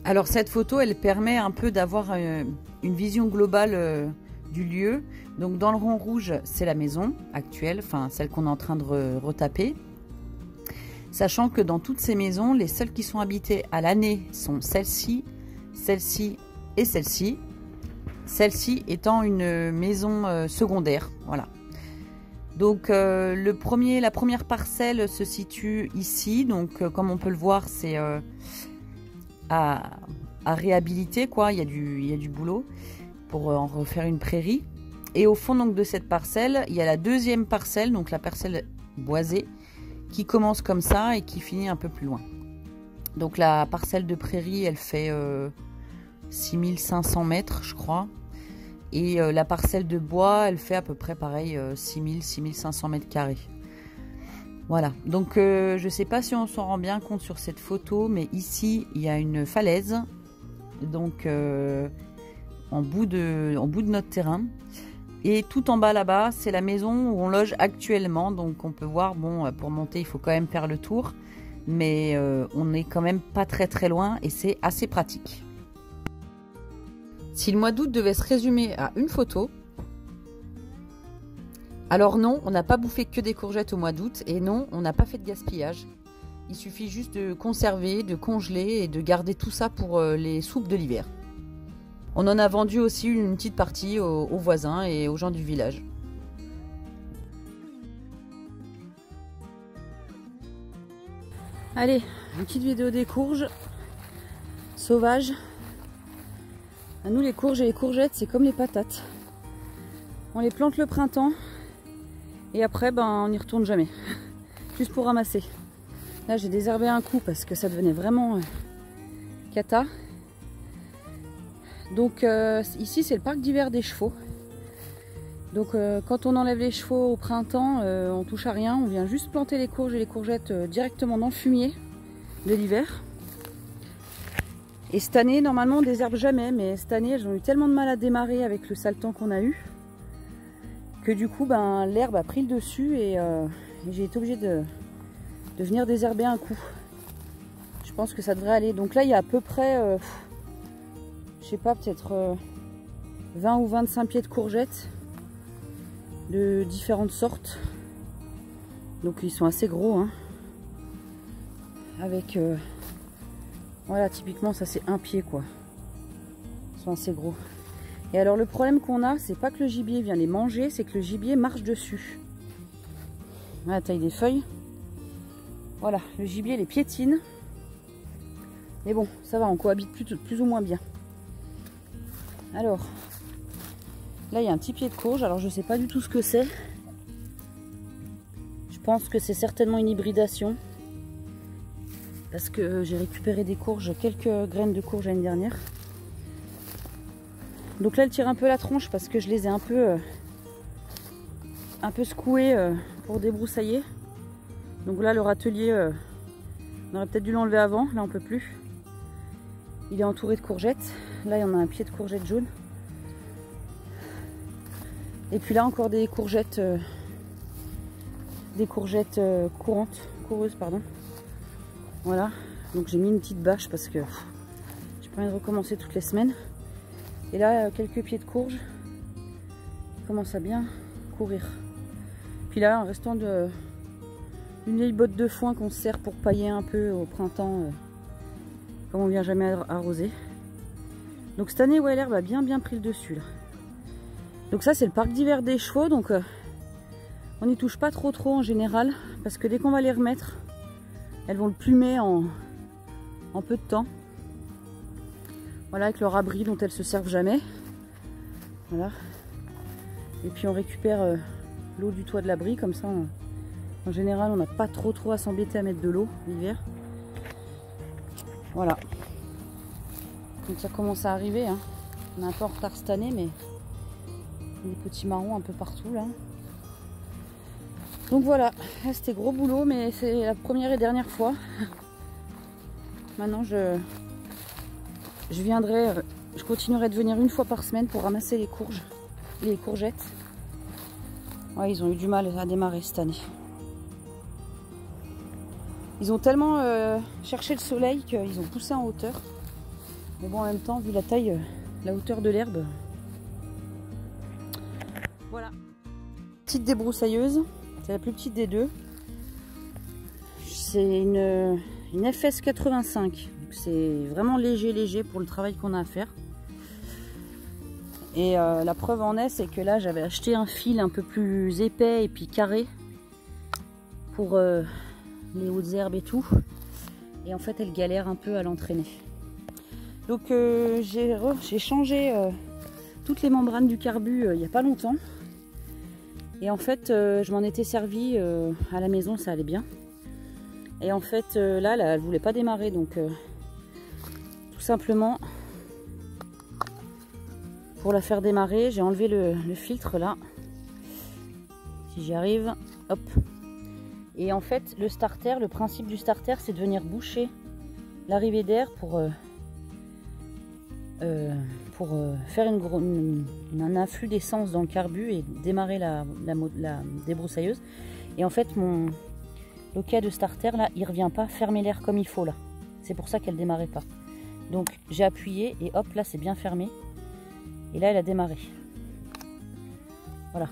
Alors cette photo, elle permet un peu d'avoir une vision globale du lieu. Donc dans le rond rouge, c'est la maison actuelle, enfin celle qu'on est en train de retaper. Sachant que dans toutes ces maisons, les seules qui sont habitées à l'année sont celle-ci, celle-ci et celle-ci. Celle-ci étant une maison secondaire, voilà. Donc la première parcelle se situe ici. Donc comme on peut le voir, c'est à réhabiliter, quoi. Il y a du boulot pour en refaire une prairie. Et au fond donc de cette parcelle, il y a la deuxième parcelle, donc la parcelle boisée, qui commence comme ça et qui finit un peu plus loin. Donc la parcelle de prairie, elle fait 6500 mètres, je crois. Et la parcelle de bois, elle fait à peu près pareil, 6500 mètres carrés. Voilà, donc je ne sais pas si on s'en rend bien compte sur cette photo, mais ici, il y a une falaise, donc en bout de notre terrain. Et tout en bas là-bas, c'est la maison où on loge actuellement. Donc on peut voir, bon, pour monter, il faut quand même faire le tour. Mais on n'est quand même pas très très loin et c'est assez pratique. Si le mois d'août devait se résumer à une photo, alors non, on n'a pas bouffé que des courgettes au mois d'août et non, on n'a pas fait de gaspillage. Il suffit juste de conserver, de congeler et de garder tout ça pour les soupes de l'hiver. On en a vendu aussi une petite partie aux voisins et aux gens du village. Allez, une petite vidéo des courges sauvages. À nous, les courges et les courgettes, c'est comme les patates. On les plante le printemps et après, on n'y retourne jamais. Juste pour ramasser. Là, j'ai désherbé un coup parce que ça devenait vraiment cata. Donc ici, c'est le parc d'hiver des chevaux. Donc quand on enlève les chevaux au printemps, on touche à rien. On vient juste planter les courges et les courgettes directement dans le fumier de l'hiver. Et cette année, normalement, on ne désherbe jamais. Mais cette année, elles ont eu tellement de mal à démarrer avec le sale temps qu'on a eu, que du coup, l'herbe a pris le dessus et j'ai été obligée de venir désherber un coup. Je pense que ça devrait aller. Donc là, il y a à peu près, je sais pas, peut-être 20 ou 25 pieds de courgettes de différentes sortes. Donc ils sont assez gros, hein. Avec voilà, typiquement ça c'est un pied, quoi. Ils sont assez gros. Et alors le problème qu'on a, c'est pas que le gibier vient les manger, c'est que le gibier marche dessus. Voilà la taille des feuilles. Voilà, le gibier les piétine. Mais bon, ça va, on cohabite plus ou moins bien. Alors, là il y a un petit pied de courge, alors je sais pas du tout ce que c'est. Je pense que c'est certainement une hybridation. Parce que j'ai récupéré des courges, quelques graines de courge l'année dernière. Donc là elle tire un peu la tronche parce que je les ai un peu secouées pour débroussailler. Donc là le râtelier, on aurait peut-être dû l'enlever avant, là on peut plus. Il est entouré de courgettes. Là il y en a un pied de courgette jaune. Et puis là encore des courgettes coureuses, pardon. Voilà, donc j'ai mis une petite bâche parce que j'ai pas envie de recommencer toutes les semaines. Et là, quelques pieds de courge qui commencent à bien courir. Puis là, en restant une vieille botte de foin qu'on se sert pour pailler un peu au printemps, comme on vient jamais arroser. Donc cette année, ouais, l'herbe a bien pris le dessus là. Donc ça, c'est le parc d'hiver des chevaux, donc on n'y touche pas trop en général, parce que dès qu'on va les remettre, elles vont le plumer en peu de temps. Voilà, avec leur abri dont elles se servent jamais. Voilà. Et puis on récupère l'eau du toit de l'abri, comme ça en général on n'a pas trop à s'embêter à mettre de l'eau l'hiver. Voilà. Donc ça commence à arriver, hein. On est un peu en retard cette année, mais des petits marrons un peu partout là. Donc voilà, c'était gros boulot, mais c'est la première et dernière fois. Maintenant je viendrai, je continuerai de venir une fois par semaine pour ramasser les courges, les courgettes. Ouais, ils ont eu du mal à démarrer cette année. Ils ont tellement cherché le soleil qu'ils ont poussé en hauteur. Mais bon, en même temps, vu la taille, la hauteur de l'herbe. Voilà. Petite débroussailleuse. C'est la plus petite des deux. C'est une FS 85. C'est vraiment léger pour le travail qu'on a à faire. Et la preuve en est, c'est que là, j'avais acheté un fil un peu plus épais et puis carré pour les hautes herbes et tout. Et en fait, elle galère un peu à l'entraîner. Donc j'ai changé toutes les membranes du carbu il n'y a pas longtemps. Et en fait, je m'en étais servi à la maison, ça allait bien. Et en fait, là, elle voulait pas démarrer, donc tout simplement, pour la faire démarrer, j'ai enlevé le filtre là. Si j'y arrive, hop. Et en fait, le starter, le principe du starter, c'est de venir boucher l'arrivée d'air pour faire un afflux d'essence dans le carbu et démarrer la débroussailleuse. Et en fait, le cas de starter, là, il revient pas fermer l'air comme il faut là. C'est pour ça qu'elle démarrait pas. Donc j'ai appuyé et hop, là c'est bien fermé. Et là elle a démarré. Voilà.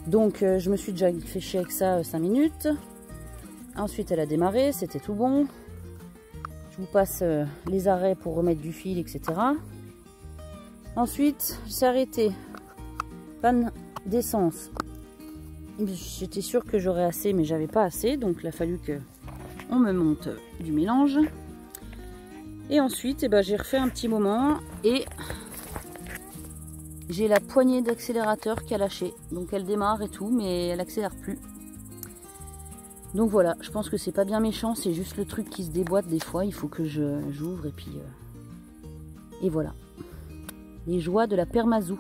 Donc je me suis déjà fait chier avec ça 5 minutes. Ensuite elle a démarré, c'était tout bon. Je vous passe les arrêts pour remettre du fil, etc. Ensuite, je suis arrêtée. Panne d'essence. J'étais sûre que j'aurais assez, mais j'avais pas assez. Donc il a fallu que on me monte du mélange. Et ensuite, j'ai refait un petit moment et j'ai la poignée d'accélérateur qui a lâché. Donc elle démarre et tout, mais elle accélère plus. Donc voilà, je pense que c'est pas bien méchant, c'est juste le truc qui se déboîte des fois. Il faut que j'ouvre et puis et voilà. Les joies de la Permazou.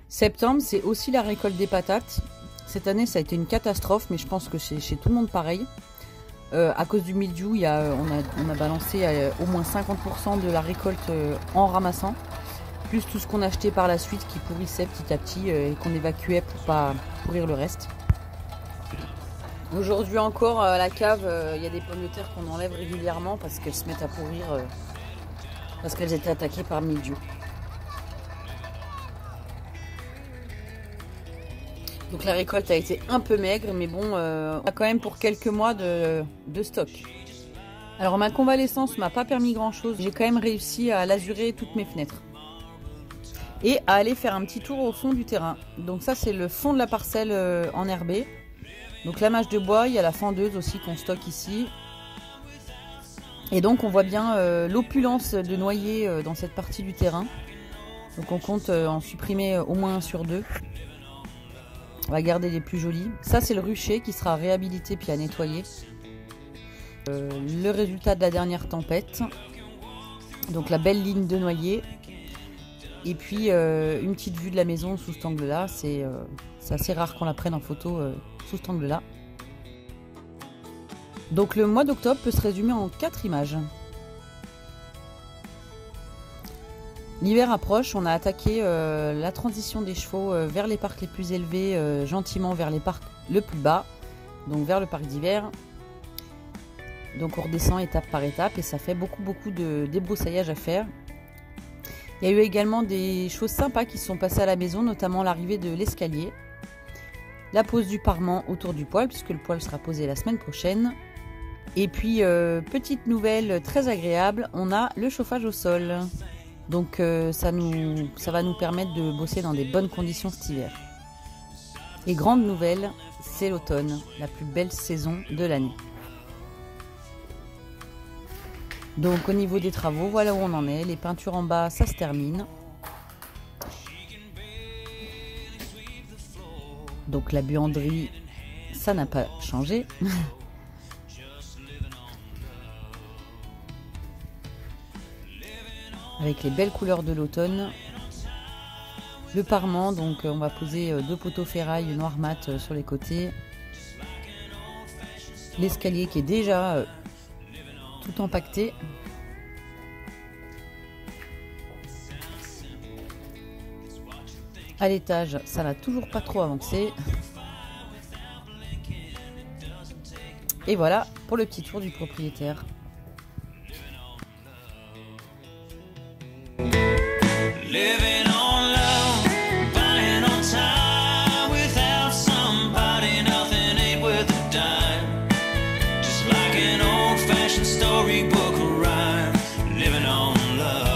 Septembre, c'est aussi la récolte des patates. Cette année, ça a été une catastrophe, mais je pense que c'est chez tout le monde pareil. À cause du mildiou, on a balancé au moins 50% de la récolte en ramassant, plus tout ce qu'on achetait par la suite qui pourrissait petit à petit et qu'on évacuait pour pas pourrir le reste. Aujourd'hui encore, à la cave, il y a des pommes de terre qu'on enlève régulièrement parce qu'elles se mettent à pourrir, parce qu'elles étaient attaquées par mildiou. Donc la récolte a été un peu maigre, mais bon, on a quand même pour quelques mois de stock. Alors ma convalescence m'a pas permis grand chose. J'ai quand même réussi à lazurer toutes mes fenêtres. Et à aller faire un petit tour au fond du terrain. Donc ça c'est le fond de la parcelle enherbée. Donc la mâche de bois, il y a la fendeuse aussi qu'on stocke ici. Et donc on voit bien l'opulence de noyers dans cette partie du terrain. Donc on compte en supprimer au moins 1 sur 2. On va garder les plus jolis. Ça, c'est le rucher qui sera réhabilité puis à nettoyer. Le résultat de la dernière tempête. Donc la belle ligne de noyer. Et puis une petite vue de la maison sous cet angle-là. C'est assez rare qu'on la prenne en photo sous cet angle-là. Donc le mois d'octobre peut se résumer en 4 images. L'hiver approche, on a attaqué la transition des chevaux vers les parcs les plus élevés, gentiment vers les parcs le plus bas, donc vers le parc d'hiver. Donc on redescend étape par étape et ça fait beaucoup de débroussaillage à faire. Il y a eu également des choses sympas qui se sont passées à la maison, notamment l'arrivée de l'escalier, la pose du parement autour du poêle, puisque le poêle sera posé la semaine prochaine. Et puis, petite nouvelle très agréable, on a le chauffage au sol. Donc ça va nous permettre de bosser dans des bonnes conditions cet hiver. Et grande nouvelle, c'est l'automne, la plus belle saison de l'année. Donc au niveau des travaux, voilà où on en est. Les peintures en bas, ça se termine. Donc la buanderie, ça n'a pas changé. Avec les belles couleurs de l'automne. Le parement, donc on va poser 2 poteaux ferraille noir mat sur les côtés. L'escalier qui est déjà tout empaqueté. À l'étage, ça n'a toujours pas trop avancé. Et voilà pour le petit tour du propriétaire. Living on love, buying on time. Without somebody, nothing ain't worth a dime. Just like an old-fashioned storybook rhyme. Living on love.